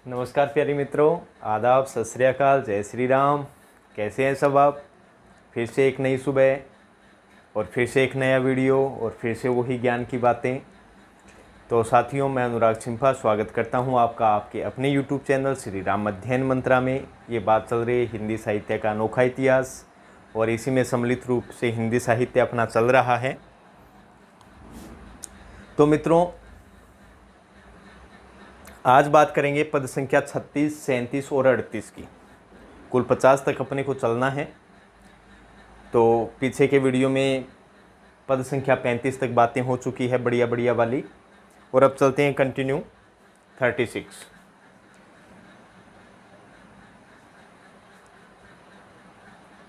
नमस्कार प्यारे मित्रों, आदाब, सत श्री अकाल, जय श्री राम। कैसे हैं सब आप? फिर से एक नई सुबह और फिर से एक नया वीडियो और फिर से वही ज्ञान की बातें। तो साथियों, मैं अनुराग छिंपा स्वागत करता हूं आपका आपके अपने YouTube चैनल श्री राम अध्ययन मंत्रा में। ये बात चल रही है हिंदी साहित्य का अनोखा इतिहास और इसी में सम्मिलित रूप से हिंदी साहित्य अपना चल रहा है। तो मित्रों, आज बात करेंगे पद संख्या 36, 37 और 38 की। कुल 50 तक अपने को चलना है। तो पीछे के वीडियो में पद संख्या 35 तक बातें हो चुकी है, बढ़िया बढ़िया वाली। और अब चलते हैं कंटिन्यू 36।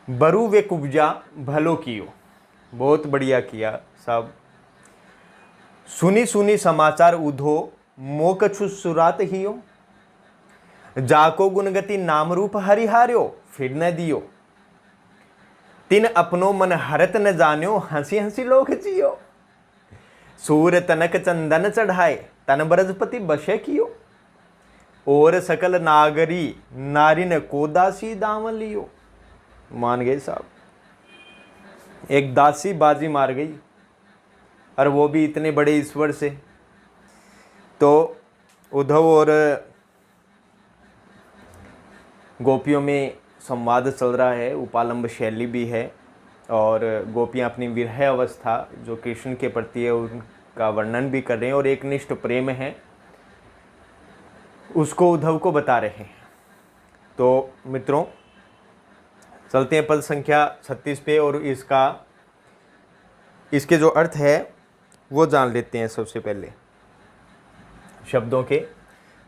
बरु वे कुब्जा भलो कियो, बहुत बढ़िया किया साहब। सुनी सुनी समाचार उधो मो कछु सुरात हियो, जाको गुणगति नाम रूप हरिहार्यो फिर न दियो, तिन अपनो मन हरत न जान्यो हंसी हंसी लोक जियो, सूर तनक चंदन चढ़ाए तन बृहस्पति बशे कियो, और सकल नागरी नारिन को दासी दाम लियो। मान गए साहब, एक दासी बाजी मार गई, और वो भी इतने बड़े ईश्वर से। तो उद्धव और गोपियों में संवाद चल रहा है, उपालंब शैली भी है, और गोपियाँ अपनी विरह अवस्था जो कृष्ण के प्रति है उनका वर्णन भी कर रहे हैं, और एक निष्ठ प्रेम है उसको उद्धव को बता रहे हैं। तो मित्रों, चलते हैं पद संख्या 36 पे और इसके जो अर्थ है वो जान लेते हैं। सबसे पहले शब्दों के।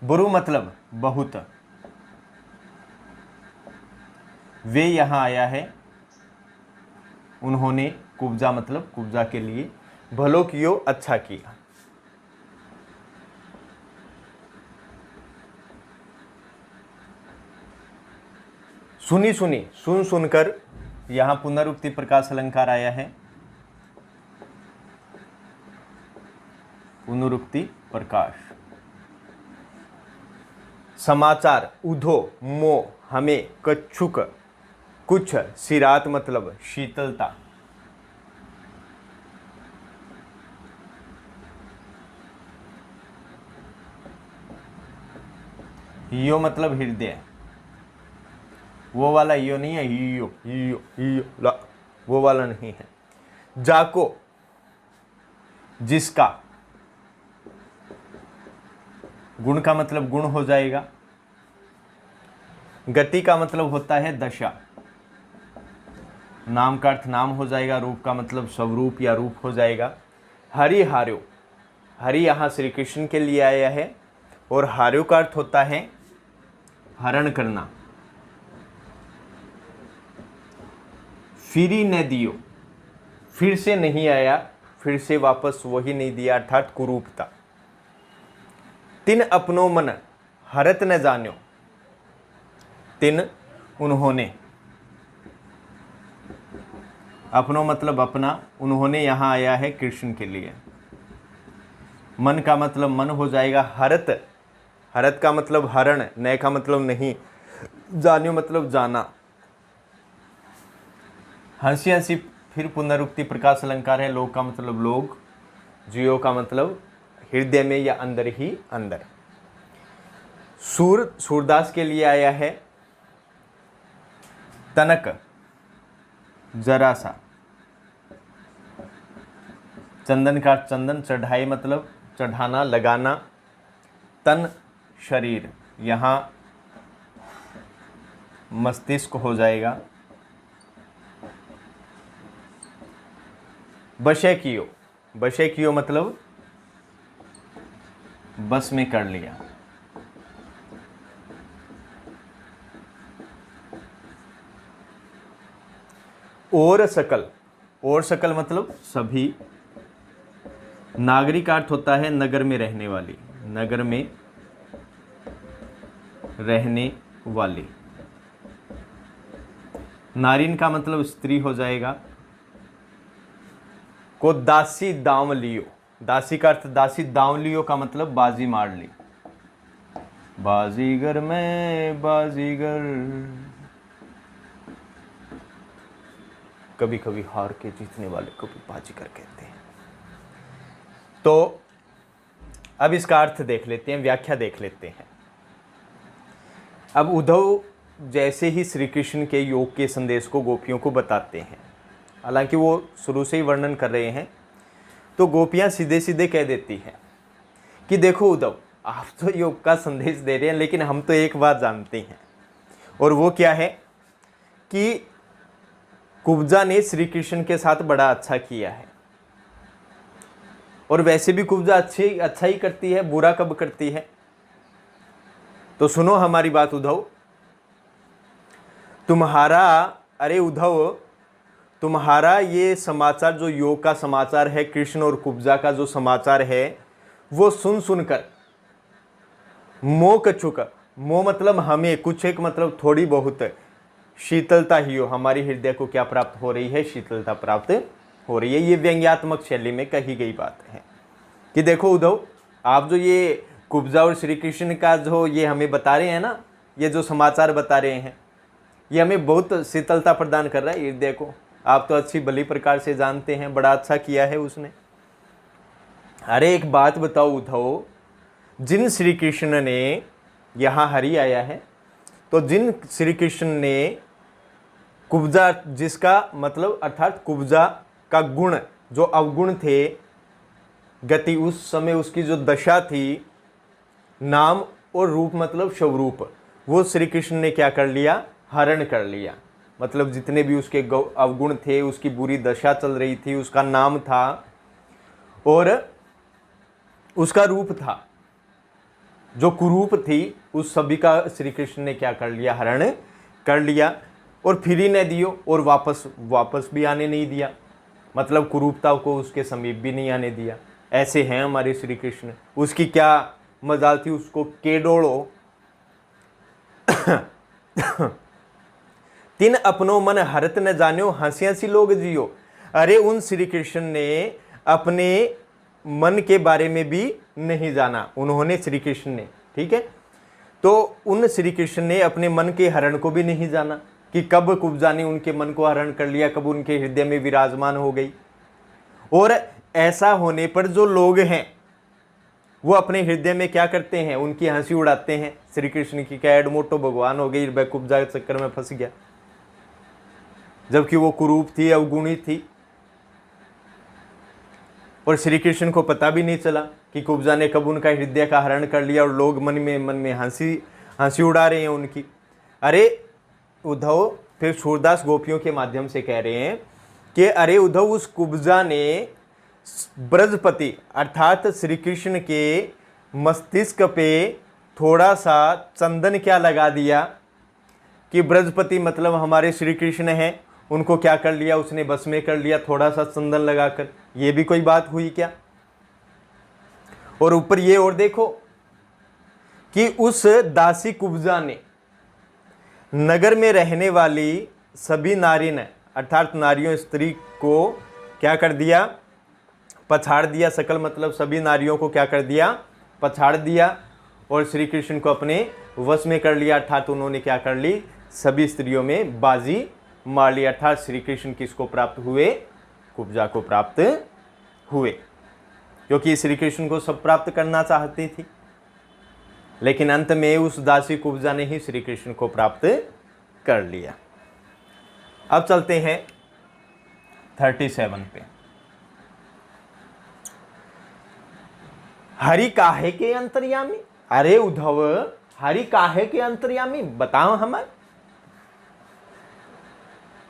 बुरु मतलब बहुत, वे यहाँ आया है, उन्होंने, कुब्जा मतलब कुब्जा के लिए, भलो कियो अच्छा किया। सुनी सुनी, सुन सुनकर, यहाँ पुनरुक्ति प्रकाश अलंकार आया है। पुनरुक्ति प्रकाश। समाचार उधो मो हमें, कच्छुक कुछ, सिरात मतलब शीतलता। यो मतलब हृदय, वो वाला यो नहीं है, यो यो यो ला, वो वाला नहीं है। जाको जिसका, गुण का मतलब गुण हो जाएगा। गति का मतलब होता है दशा। नाम का अर्थ नाम हो जाएगा, रूप का मतलब स्वरूप या रूप हो जाएगा। हरि हार्यो, हरि यहाँ श्री कृष्ण के लिए आया है, और हार्यो का अर्थ होता है हरण करना। फिरी न दियो, फिर से नहीं आया, फिर से वापस वही नहीं दिया, अर्थात कुरूपता। तिन अपनो मन हरत न जान्यो, तिन उन्होंने, अपनो मतलब अपना, उन्होंने यहाँ आया है कृष्ण के लिए। मन का मतलब मन हो जाएगा। हरत, हरत का मतलब हरण, नय का मतलब नहीं, जान्यो मतलब जाना। हंसी हंसी फिर पुनरुक्ति प्रकाश अलंकार है। लोक का मतलब लोग, जियो का मतलब हृदय में या अंदर ही अंदर। सूर, सूरदास के लिए आया है। तनक जरा सा, चंदन का चंदन, चढ़ाई मतलब चढ़ाना, लगाना। तन शरीर, यहाँ मस्तिष्क हो जाएगा। बशे कियो, बशे कियो मतलब बस में कर लिया। और सकल, और सकल मतलब सभी। नागरिक अर्थ होता है नगर में रहने वाली, नगर में रहने वाली। नारिन का मतलब स्त्री हो जाएगा। को दासी दाम लियो, दासी का अर्थ दासी, दाम लियो का मतलब बाजी मार ली। बाजीगर मैं बाजीगर, कभी कभी हार के जीतने वाले को भी बाजीगर कहते हैं। तो अब इसका अर्थ देख लेते हैं, व्याख्या देख लेते हैं। अब उद्धव जैसे ही श्री कृष्ण के योग के संदेश को गोपियों को बताते हैं, हालांकि वो शुरू से ही वर्णन कर रहे हैं, तो गोपियां सीधे सीधे कह देती हैं कि देखो उद्धव, आप तो योग का संदेश दे रहे हैं, लेकिन हम तो एक बात जानते हैं, और वो क्या है कि कुब्जा ने श्री कृष्ण के साथ बड़ा अच्छा किया है, और वैसे भी कुब्जा अच्छा ही करती है, बुरा कब करती है। तो सुनो हमारी बात उद्धव, अरे उद्धव, तुम्हारा ये समाचार जो योग का समाचार है, कृष्ण और कुब्जा का जो समाचार है, वो सुन सुनकर मोह कछुक, मोह मतलब हमें, कुछ एक मतलब थोड़ी बहुत शीतलता ही हो, हमारी हृदय को क्या प्राप्त हो रही है, शीतलता प्राप्त हो रही है। ये व्यंग्यात्मक शैली में कही गई बात है कि देखो उद्धव, आप जो ये कुब्जा और श्री कृष्ण का जो ये हमें बता रहे हैं ना, ये जो समाचार बता रहे हैं, ये हमें बहुत शीतलता प्रदान कर रहा है हृदय को। आप तो अच्छी भली प्रकार से जानते हैं, बड़ा अच्छा किया है उसने। अरे एक बात बताओ उद्धव, जिन श्री कृष्ण ने, यहाँ हरि आया है, तो जिन श्री कृष्ण ने कुब्जा, जिसका मतलब अर्थात कुब्जा का गुण, जो अवगुण थे, गति, उस समय उसकी जो दशा थी, नाम और रूप मतलब स्वरूप, वो श्री कृष्ण ने क्या कर लिया, हरण कर लिया। मतलब जितने भी उसके अवगुण थे, उसकी बुरी दशा चल रही थी, उसका नाम था और उसका रूप था, जो कुरूप थी, उस सभी का श्री कृष्ण ने क्या कर लिया, हरण कर लिया, और फिर ही न दियो, और वापस भी आने नहीं दिया, मतलब कुरूपता को उसके समीप भी नहीं आने दिया। ऐसे हैं हमारे श्री कृष्ण। उसकी क्या मजाल थी, उसको केडोड़ो तिन अपनो मन हरत न जान्यो, हंसी हंसी लोग जियो। अरे उन श्री कृष्ण ने अपने मन के बारे में भी नहीं जाना, उन्होंने, श्री कृष्ण ने, ठीक है, तो उन श्री कृष्ण ने अपने मन के हरण को भी नहीं जाना कि कब कुब्जा ने उनके मन को हरण कर लिया, कब उनके हृदय में विराजमान हो गई। और ऐसा होने पर जो लोग हैं वो अपने हृदय में क्या करते हैं, उनकी हंसी उड़ाते हैं। श्री कृष्ण की क्या एडमोटो भगवान हो गई, वह कुब्जा के चक्कर में फंस गया, जबकि वो कुरूप थी, अवगुणी थी, और श्री कृष्ण को पता भी नहीं चला कि कुब्जा ने कब उनका हृदय का हरण कर लिया, और लोग मन में हंसी उड़ा रहे हैं उनकी। अरे उद्धव, फिर सूरदास गोपियों के माध्यम से कह रहे हैं कि अरे उद्धव, उस कुब्जा ने ब्रजपति अर्थात श्री कृष्ण के मस्तिष्क पे थोड़ा सा चंदन क्या लगा दिया, कि ब्रजपति मतलब हमारे श्री कृष्ण हैं, उनको क्या कर लिया, उसने बस में कर लिया थोड़ा सा चंदन लगाकर। ये भी कोई बात हुई क्या? और ऊपर ये और देखो कि उस दासी कुब्जा ने नगर में रहने वाली सभी नारी ने, अर्थात नारियों, स्त्री को क्या कर दिया, पछाड़ दिया। सकल मतलब सभी नारियों को क्या कर दिया, पछाड़ दिया, और श्री कृष्ण को अपने वश में कर लिया। अर्थात उन्होंने क्या कर ली, सभी स्त्रियों में बाजी मार ली। अर्थात श्री कृष्ण किसको प्राप्त हुए, कुब्जा को प्राप्त हुए, क्योंकि श्री कृष्ण को सब प्राप्त करना चाहती थी, लेकिन अंत में उस दासी कुब्जा ने ही श्री कृष्ण को प्राप्त कर लिया। अब चलते हैं 37 पे। हरि काहे के अंतर्यामी? अरे उद्धव, हरि काहे के अंतर्यामी बताओ हमें।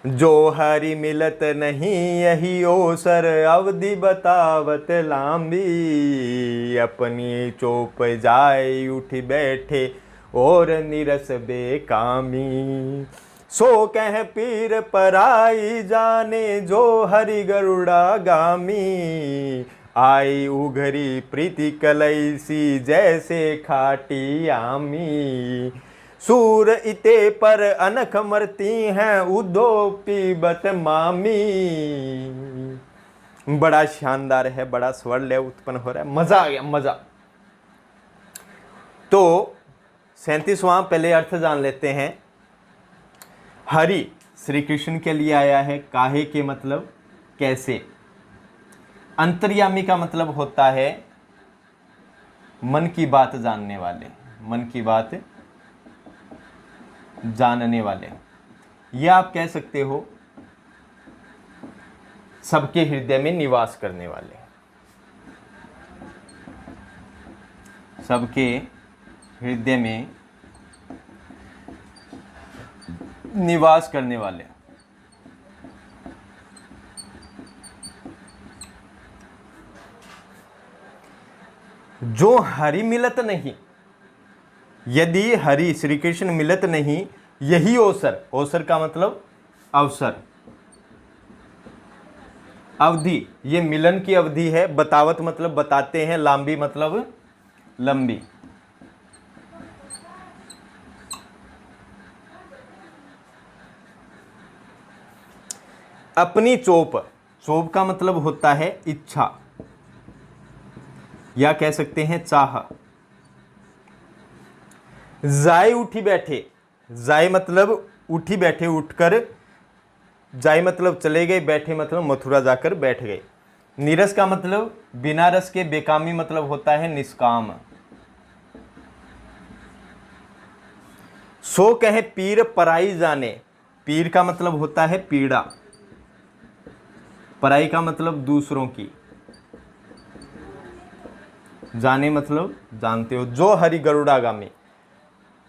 जो हरि मिलत नहीं यही ओसर, अवधि बतावत लांबी। अपनी चोप जाए उठ बैठे और निरस बेकामी। सो कह पीर पराई जाने, जो हरि गरुड़ा गामी। आई उघरी प्रीति कलैसी, जैसे खाटी आमी। सूर इते पर अनख मरती हैं, उद्धो पीबत मामी। बड़ा शानदार है, बड़ा स्वर लय उत्पन्न हो रहा है, मजा आ गया, मजा। तो 37वां पहले अर्थ जान लेते हैं। हरि श्री कृष्ण के लिए आया है, काहे के मतलब कैसे। अंतर्यामी का मतलब होता है मन की बात जानने वाले, मन की बात जानने वाले, या आप कह सकते हो सबके हृदय में निवास करने वाले, सबके हृदय में निवास करने वाले। जो हरि मिलत नहीं, यदि हरि श्री कृष्ण मिलत नहीं, यही अवसर, अवसर का मतलब अवसर, अवधि, ये मिलन की अवधि है। बतावत मतलब बताते हैं, लांबी मतलब लंबी। अपनी चोप, चोप का मतलब होता है इच्छा, या कह सकते हैं चाह। जाए उठी बैठे, जाए मतलब उठी बैठे, उठकर, जाए मतलब चले गए, बैठे मतलब मथुरा जाकर बैठ गए। नीरस का मतलब बिना रस के, बेकामी मतलब होता है निष्काम। सो कहे पीर पराई जाने, पीर का मतलब होता है पीड़ा, पराई का मतलब दूसरों की, जाने मतलब जानते हो। जो हरि गरुड़ागामी,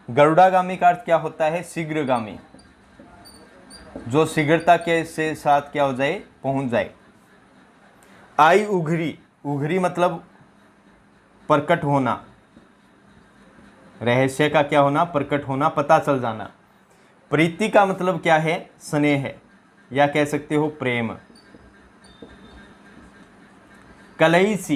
गरुड़ागामी का अर्थ क्या होता है, शीघ्रगामी, जो शीघ्रता के से साथ क्या हो जाए, पहुंच जाए। आई उघरी, उघरी मतलब प्रकट होना, रहस्य का क्या होना, प्रकट होना, पता चल जाना। प्रीति का मतलब क्या है, स्नेह, या कह सकते हो प्रेम। कलई सी,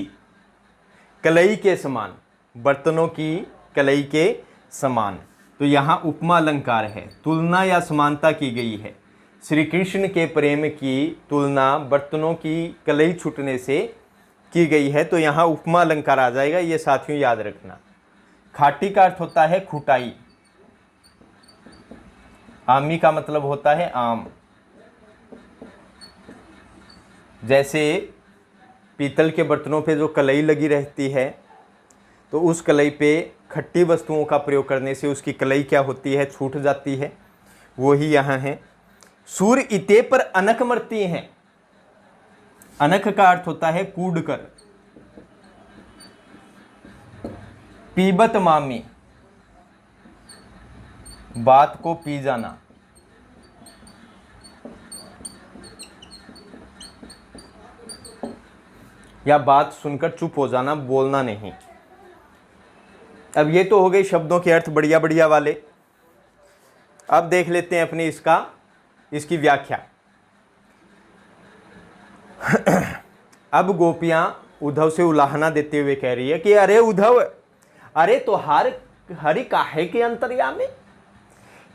कलई के समान, बर्तनों की कलई के समान। तो यहाँ उपमा अलंकार है, तुलना या समानता की गई है। श्री कृष्ण के प्रेम की तुलना बर्तनों की कलई छूटने से की गई है, तो यहाँ उपमा अलंकार आ जाएगा, ये साथियों याद रखना। खाटी का अर्थ होता है खुटाई, आमी का मतलब होता है आम। जैसे पीतल के बर्तनों पे जो कलई लगी रहती है, तो उस कलई पे खट्टी वस्तुओं का प्रयोग करने से उसकी कलई क्या होती है, छूट जाती है, वो ही यहाँ है। सूर इते पर अनक मरती हैं, अनक का अर्थ होता है कूद कर। पीबत मामी, बात को पी जाना। या बात सुनकर चुप हो जाना, बोलना नहीं। अब ये तो हो गए शब्दों के अर्थ बढ़िया बढ़िया वाले। अब देख लेते हैं अपनी इसकी व्याख्या। अब गोपियां उद्धव से उलाहना देते हुए कह रही है कि अरे उद्धव, अरे तो हरि काहे के अंतर्यामी,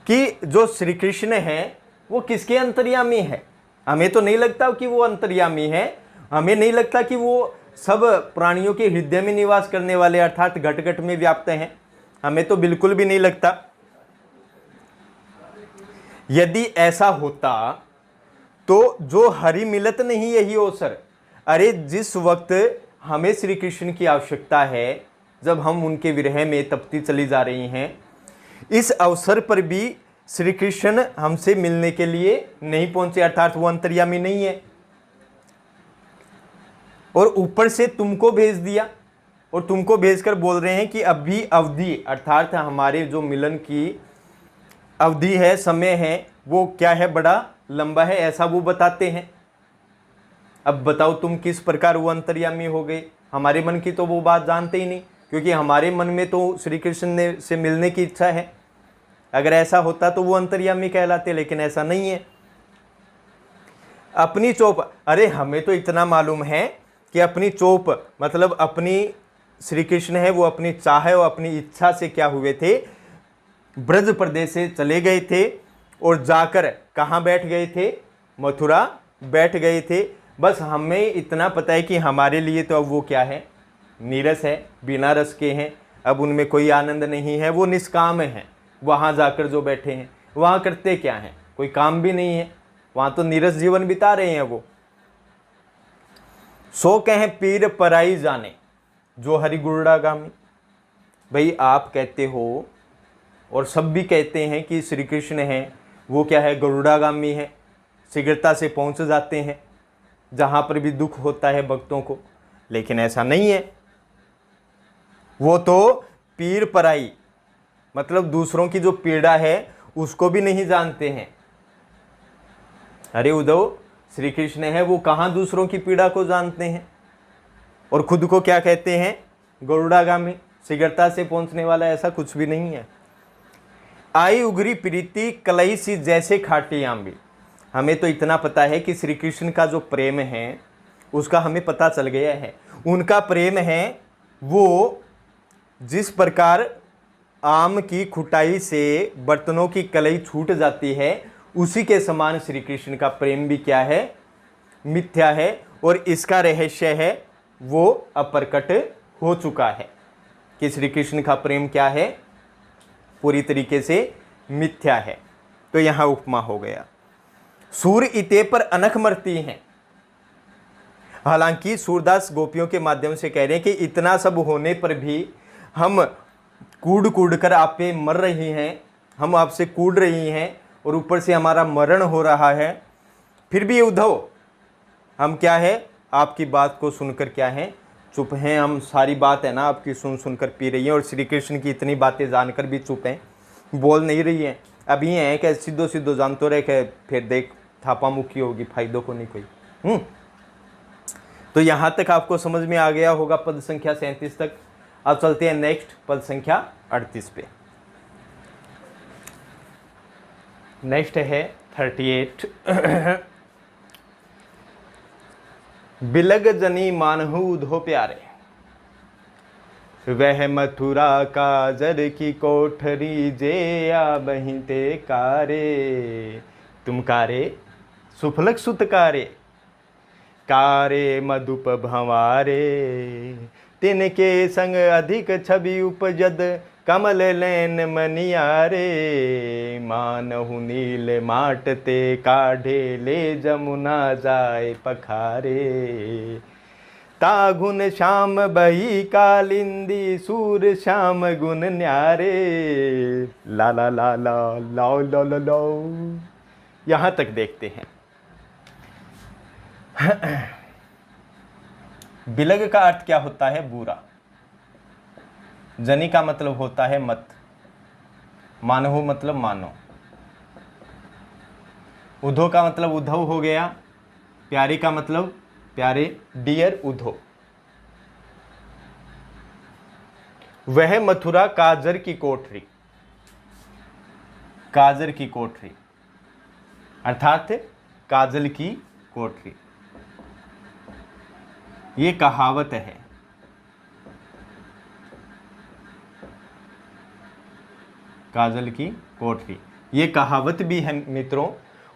कि जो श्री कृष्ण है वो किसके अंतर्यामी है। हमें तो नहीं लगता कि वो अंतर्यामी है, हमें नहीं लगता कि वो सब प्राणियों के हृदय में निवास करने वाले अर्थात घट घट में व्याप्त हैं, हमें तो बिल्कुल भी नहीं लगता। यदि ऐसा होता तो जो हरि मिलत नहीं यही अवसर, अरे जिस वक्त हमें श्री कृष्ण की आवश्यकता है, जब हम उनके विरह में तपती चली जा रही हैं, इस अवसर पर भी श्री कृष्ण हमसे मिलने के लिए नहीं पहुंचे, अर्थात वो अंतर्यामी नहीं है। और ऊपर से तुमको भेज दिया, और तुमको भेजकर बोल रहे हैं कि अभी अवधि, अर्थात हमारे जो मिलन की अवधि है, समय है, वो क्या है, बड़ा लंबा है, ऐसा वो बताते हैं। अब बताओ तुम किस प्रकार वो अंतर्यामी हो गए। हमारे मन की तो वो बात जानते ही नहीं, क्योंकि हमारे मन में तो श्री कृष्ण से मिलने की इच्छा है। अगर ऐसा होता तो वो अंतर्यामी कहलाते, लेकिन ऐसा नहीं है। अपनी चोप, अरे हमें तो इतना मालूम है कि अपनी चोप मतलब अपनी श्री कृष्ण है, वो अपनी चाह और अपनी इच्छा से क्या हुए थे, ब्रज प्रदेश से चले गए थे, और जाकर कहाँ बैठ गए थे, मथुरा बैठ गए थे। बस हमें इतना पता है कि हमारे लिए तो अब वो क्या है, नीरस है, बिना रस के हैं। अब उनमें कोई आनंद नहीं है, वो निष्काम हैं। वहाँ जाकर जो बैठे हैं वहाँ करते क्या हैं, कोई काम भी नहीं है, वहाँ तो नीरस जीवन बिता रहे हैं वो। सो कहें पीर पराई जाने जो हरि गुरुड़ागामी। भाई आप कहते हो और सब भी कहते हैं कि श्री कृष्ण हैं वो क्या है, गरुड़ागामी है, शीघ्रता से पहुंच जाते हैं जहां पर भी दुख होता है भक्तों को। लेकिन ऐसा नहीं है, वो तो पीर पराई मतलब दूसरों की जो पीड़ा है उसको भी नहीं जानते हैं। अरे उद्धव, श्री कृष्ण है वो कहाँ दूसरों की पीड़ा को जानते हैं, और खुद को क्या कहते हैं, गरुड़ागामी, शीघ्रता से पहुंचने वाला। ऐसा कुछ भी नहीं है। आई उगरी प्रीति कलई सी जैसे खाटी आंबी। हमें तो इतना पता है कि श्री कृष्ण का जो प्रेम है उसका हमें पता चल गया है। उनका प्रेम है वो जिस प्रकार आम की खुटाई से बर्तनों की कलई छूट जाती है, उसी के समान श्री कृष्ण का प्रेम भी क्या है, मिथ्या है। और इसका रहस्य है वो अप्रकट हो चुका है कि श्री कृष्ण का प्रेम क्या है, पूरी तरीके से मिथ्या है। तो यहां उपमा हो गया, सूर इते पर अनख मरती हैं। हालांकि सूरदास गोपियों के माध्यम से कह रहे हैं कि इतना सब होने पर भी हम कूड़ कूड़ कर आप पे मर रही हैं, हम आपसे कूड़ रही हैं और ऊपर से हमारा मरण हो रहा है, फिर भी उद्धव हम क्या है, आपकी बात को सुनकर क्या है, चुप हैं। हम सारी बात है ना आपकी सुन सुनकर पी रही हैं, और श्री कृष्ण की इतनी बातें जानकर भी चुप हैं, बोल नहीं रही हैं। अब ये है कि सीधो सीधो जान तो रहे कि फिर देख थापा मुक्की होगी, फायदों को नहीं कोई। तो यहाँ तक आपको समझ में आ गया होगा पद संख्या 37 तक। अब चलते हैं नेक्स्ट पद संख्या 38 पे। नेक्स्ट है 38। बिलग जनी मानहु उधो प्यारे, वह मथुरा काजर की कोठरी जे आ बहिते कारे। तुम कारे सुफलक सुत कारे, कारे मधुप भंवारे। तिनके संग अधिक छवि उपजद, कमल लैन मनियारे। मानहु नील माटते काढ़े, ले जमुना जाए पखारे। तागुन श्याम बही कालिंदी, सूर श्याम गुण न्यारे। ला ला ला ला लाओ लो लो लो। यहां तक देखते हैं। बिलग का अर्थ क्या होता है, बुरा। जनी का मतलब होता है मत, मानहु मतलब मानो, उद्धव का मतलब उद्धव हो गया, प्यारी का मतलब प्यारे, डियर उद्धव। वह मथुरा काजर की कोठरी, काजर की कोठरी अर्थात काजल की कोठरी, ये कहावत है। काजल की कोठरी ये कहावत भी है मित्रों,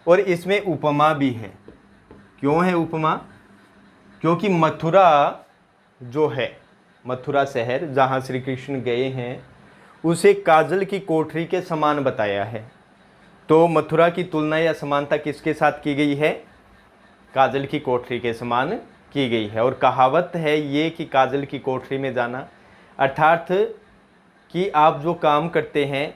और इसमें उपमा भी है। क्यों है उपमा? क्योंकि मथुरा जो है, मथुरा शहर जहाँ श्री कृष्ण गए हैं, उसे काजल की कोठरी के समान बताया है। तो मथुरा की तुलना या समानता किसके साथ की गई है? काजल की कोठरी के समान की गई है। और कहावत है ये कि काजल की कोठरी में जाना अर्थात कि आप जो काम करते हैं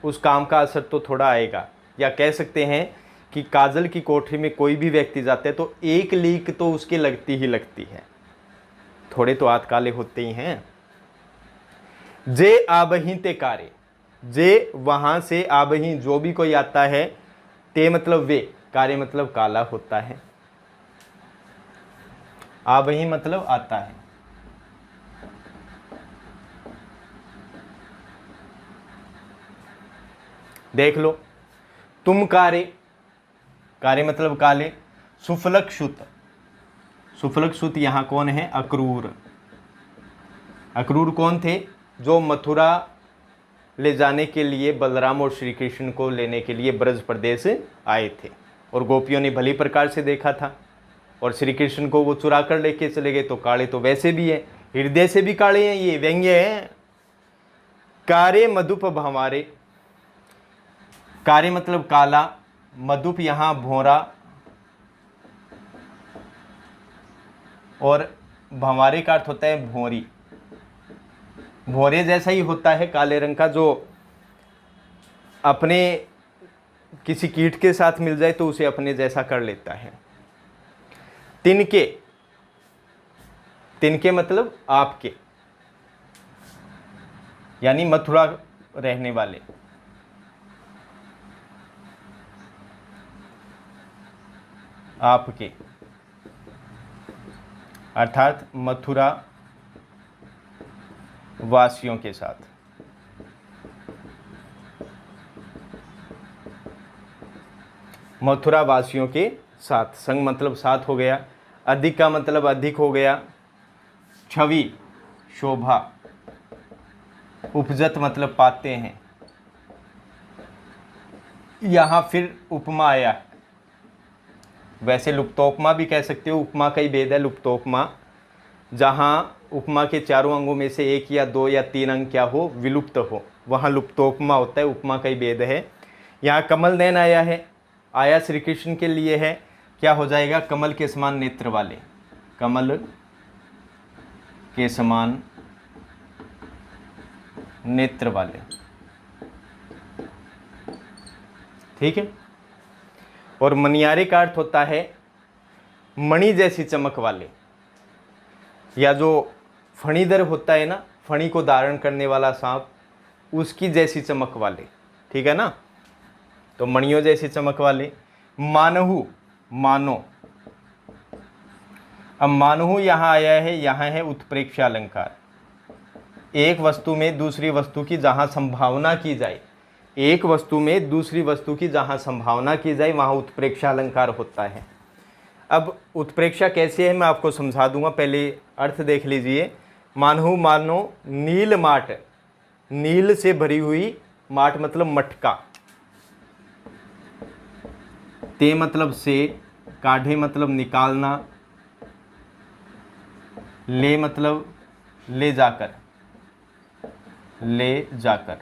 उस काम का असर तो थोड़ा आएगा, या कह सकते हैं कि काजल की कोठरी में कोई भी व्यक्ति जाता है तो एक लीक तो उसकी लगती ही लगती है, थोड़े तो हाथ काले होते ही हैं। जे आबही ते कारे, जे वहां से आबही जो भी कोई आता है, ते मतलब वे, कारे मतलब काला होता है। आबही मतलब आता है। देख लो, तुम कारे, कारे मतलब काले, सुफलक सुत, सुफलक सुत यहां कौन है? अक्रूर। अक्रूर कौन थे? जो मथुरा ले जाने के लिए बलराम और श्री कृष्ण को लेने के लिए ब्रज प्रदेश आए थे, और गोपियों ने भली प्रकार से देखा था, और श्री कृष्ण को वो चुरा कर लेके चले गए। तो काले तो वैसे भी है, हृदय से भी काले हैं, ये व्यंग्य है। कारे मधुप भंवारे, कारे मतलब काला, मधुप यहाँ भौरा, और भंवारे का अर्थ होता है भौरी। भौरे जैसा ही होता है काले रंग का, जो अपने किसी कीट के साथ मिल जाए तो उसे अपने जैसा कर लेता है। तिनके, तिनके मतलब आपके, यानी मथुरा रहने वाले। आपके अर्थात मथुरा वासियों के साथ। मथुरा वासियों के साथ, संग मतलब साथ हो गया, अधिक का मतलब अधिक हो गया, छवि शोभा, उपजत मतलब पाते हैं। यहाँ फिर उपमा आया, वैसे लुप्तोपमा भी कह सकते हो, उपमा का ही भेद है लुप्तोपमा, जहाँ उपमा के चारों अंगों में से एक या दो या तीन अंग क्या हो, विलुप्त हो, वहाँ लुप्तोपमा होता है, उपमा का ही भेद है। यहाँ कमल नयन आया है, आया श्री कृष्ण के लिए है, क्या हो जाएगा, कमल के समान नेत्र वाले, कमल के समान नेत्र वाले, ठीक है। और मनियारे का अर्थ होता है मणि जैसी चमक वाले, या जो फणीधर होता है ना, फणी को धारण करने वाला सांप, उसकी जैसी चमक वाले, ठीक है ना। तो मणियों जैसी चमक वाले। मानहु, मानो, अब मानहु यहाँ आया है, यहाँ है उत्प्रेक्षा अलंकार। एक वस्तु में दूसरी वस्तु की जहाँ संभावना की जाए, एक वस्तु में दूसरी वस्तु की जहाँ संभावना की जाए वहाँ उत्प्रेक्षा अलंकार होता है। अब उत्प्रेक्षा कैसे है मैं आपको समझा दूंगा, पहले अर्थ देख लीजिए। मानहु मानो नील माट, नील से भरी हुई माट मतलब मटका, ते मतलब से, काढ़े मतलब निकालना, ले मतलब ले जाकर, ले जाकर,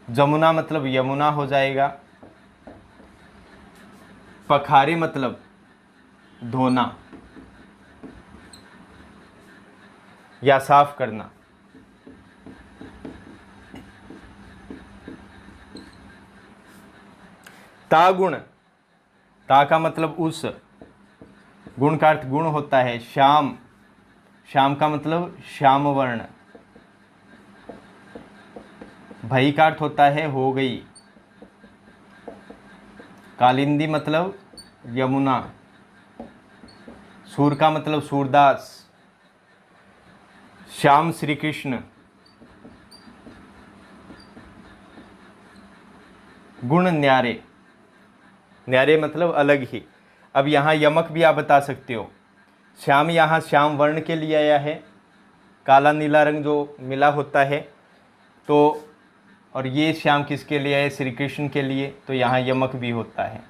जमुना मतलब यमुना हो जाएगा, पखारे मतलब धोना या साफ करना। तागुण, ता का मतलब उस, गुण का अर्थ गुण होता है। श्याम, श्याम का मतलब श्याम वर्ण। भई का अर्थ होता है हो गई। कालिंदी मतलब यमुना। सूर का मतलब सूरदास। श्याम श्री कृष्ण। गुण न्यारे, न्यारे मतलब अलग ही। अब यहाँ यमक भी आप बता सकते हो। श्याम यहाँ श्याम वर्ण के लिए आया है, काला नीला रंग जो मिला होता है, तो और ये श्याम किसके लिए है, श्री कृष्ण के लिए, तो यहाँ यमक भी होता है।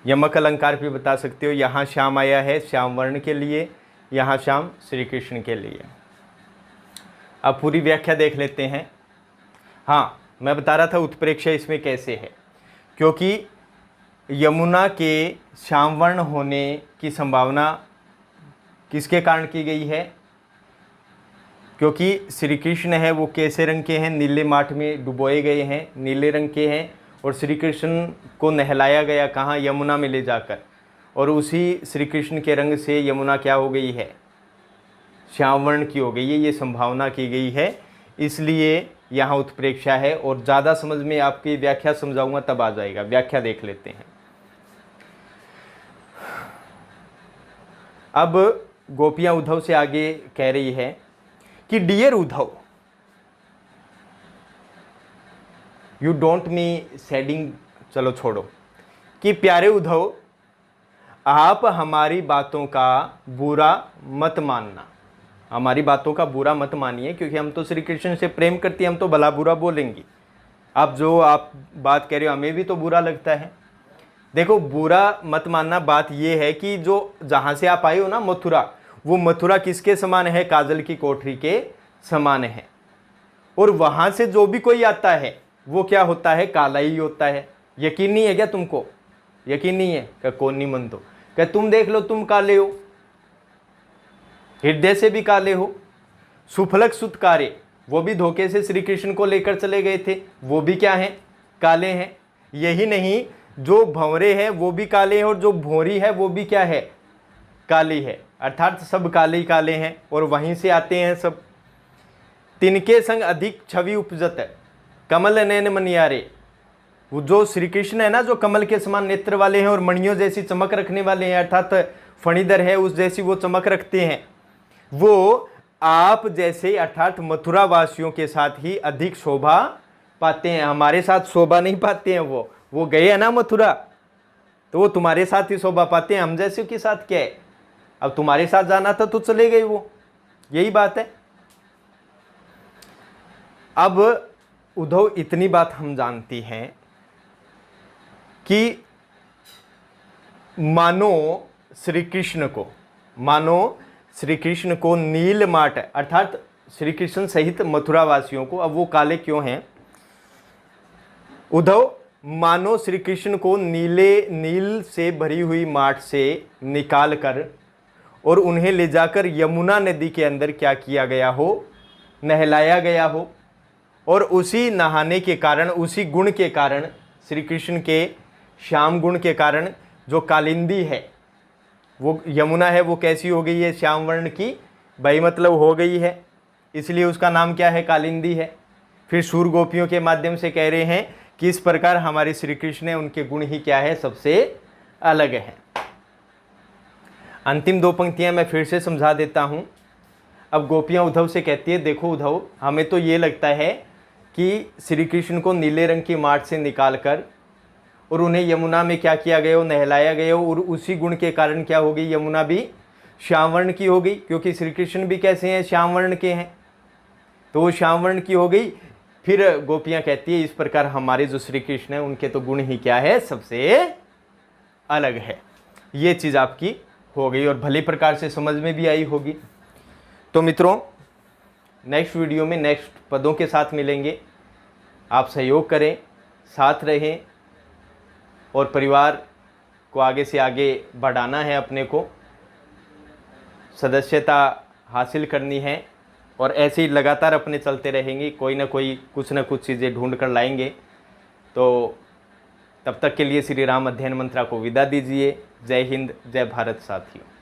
यमक अलंकार भी बता सकते हो। यहाँ श्याम आया है श्याम वर्ण के लिए, यहाँ श्याम श्री कृष्ण के लिए। अब पूरी व्याख्या देख लेते हैं। हाँ, मैं बता रहा था उत्प्रेक्षा इसमें कैसे है, क्योंकि यमुना के श्याम वर्ण होने की संभावना किसके कारण की गई है, क्योंकि श्री कृष्ण है वो कैसे रंग के हैं, नीले माठ में डुबोए गए हैं, नीले रंग के हैं, और श्री कृष्ण को नहलाया गया कहाँ, यमुना में ले जाकर, और उसी श्री कृष्ण के रंग से यमुना क्या हो गई है, श्याम वर्ण की हो गई है, ये संभावना की गई है, इसलिए यहाँ उत्प्रेक्षा है। और ज़्यादा समझ में आपकी व्याख्या समझाऊंगा तब आ जाएगा। व्याख्या देख लेते हैं। अब गोपियाँ उद्धव से आगे कह रही है कि डियर उद्धव, यू डोंट मी सेडिंग, चलो छोड़ो, कि प्यारे उद्धव आप हमारी बातों का बुरा मत मानना, हमारी बातों का बुरा मत मानिए, क्योंकि हम तो श्री कृष्ण से प्रेम करती हैं, हम तो भला बुरा बोलेंगे। अब जो आप बात कह रहे हो हमें भी तो बुरा लगता है। देखो, बुरा मत मानना, बात ये है कि जो जहाँ से आप आए हो ना मथुरा, वो मथुरा किसके समान है, काजल की कोठरी के समान है। और वहां से जो भी कोई आता है वो क्या होता है, काला ही होता है। यकीन नहीं है क्या तुमको? यकीन नहीं है? क्या कौन नहीं मन तो क्या तुम देख लो, तुम काले हो, हृदय से भी काले हो। सुफलक सुतकारे वो भी धोखे से श्री कृष्ण को लेकर चले गए थे, वो भी क्या हैं, काले हैं। यही नहीं, जो भंवरे हैं वो भी काले हैं और जो भोरी है वो भी क्या है, काली है। अर्थात सब काले ही काले हैं और वहीं से आते हैं सब। तिनके संग अधिक छवि उपजत है, कमल नयन मनियारे। वो जो श्री कृष्ण है ना, जो कमल के समान नेत्र वाले हैं और मणियों जैसी चमक रखने वाले हैं, अर्थात फणीधर है उस जैसी वो चमक रखते हैं, वो आप जैसे अर्थात मथुरा वासियों के साथ ही अधिक शोभा पाते हैं। हमारे साथ शोभा नहीं पाते हैं। वो गए है ना मथुरा, तो वो तुम्हारे साथ ही शोभा पाते हैं, हम जैसे के साथ क्या है। अब तुम्हारे साथ जाना था तो चले गए वो, यही बात है। अब उद्धव इतनी बात हम जानती हैं कि मानो श्री कृष्ण को नीलमाट अर्थात श्री कृष्ण सहित मथुरा वासियों को, अब वो काले क्यों हैं उद्धव, मानो श्री कृष्ण को नील से भरी हुई माट से निकाल कर और उन्हें ले जाकर यमुना नदी के अंदर क्या किया गया हो, नहलाया गया हो। और उसी नहाने के कारण, उसी गुण के कारण, श्री कृष्ण के श्याम गुण के कारण जो कालिंदी है, वो यमुना है, वो कैसी हो गई है, श्याम वर्ण की, भाई मतलब हो गई है, इसलिए उसका नाम क्या है, कालिंदी है। फिर सूर गोपियों के माध्यम से कह रहे हैं कि इस प्रकार हमारे श्री कृष्ण है, उनके गुण ही क्या है, सबसे अलग है। अंतिम दो पंक्तियां मैं फिर से समझा देता हूं। अब गोपियां उद्धव से कहती है, देखो उद्धव, हमें तो ये लगता है कि श्री कृष्ण को नीले रंग की माट से निकालकर और उन्हें यमुना में क्या किया गया हो, नहलाया गया हो, और उसी गुण के कारण क्या हो गई, यमुना भी श्याम वर्ण की हो गई, क्योंकि श्री कृष्ण भी कैसे हैं, श्याम वर्ण के हैं, तो वो श्याम वर्ण की हो गई। फिर गोपियां कहती है, इस प्रकार हमारे जो श्री कृष्ण है उनके तो गुण ही क्या है, सबसे अलग है। ये चीज़ आपकी हो गई और भली प्रकार से समझ में भी आई होगी। तो मित्रों, नेक्स्ट वीडियो में नेक्स्ट पदों के साथ मिलेंगे। आप सहयोग करें, साथ रहें और परिवार को आगे से आगे बढ़ाना है, अपने को सदस्यता हासिल करनी है और ऐसे ही लगातार अपने चलते रहेंगे। कोई ना कोई कुछ ना कुछ चीज़ें ढूंढ कर लाएंगे। तो तब तक के लिए श्री राम अध्ययन मंत्रा को विदा दीजिए। जय हिंद, जय भारत साथियों।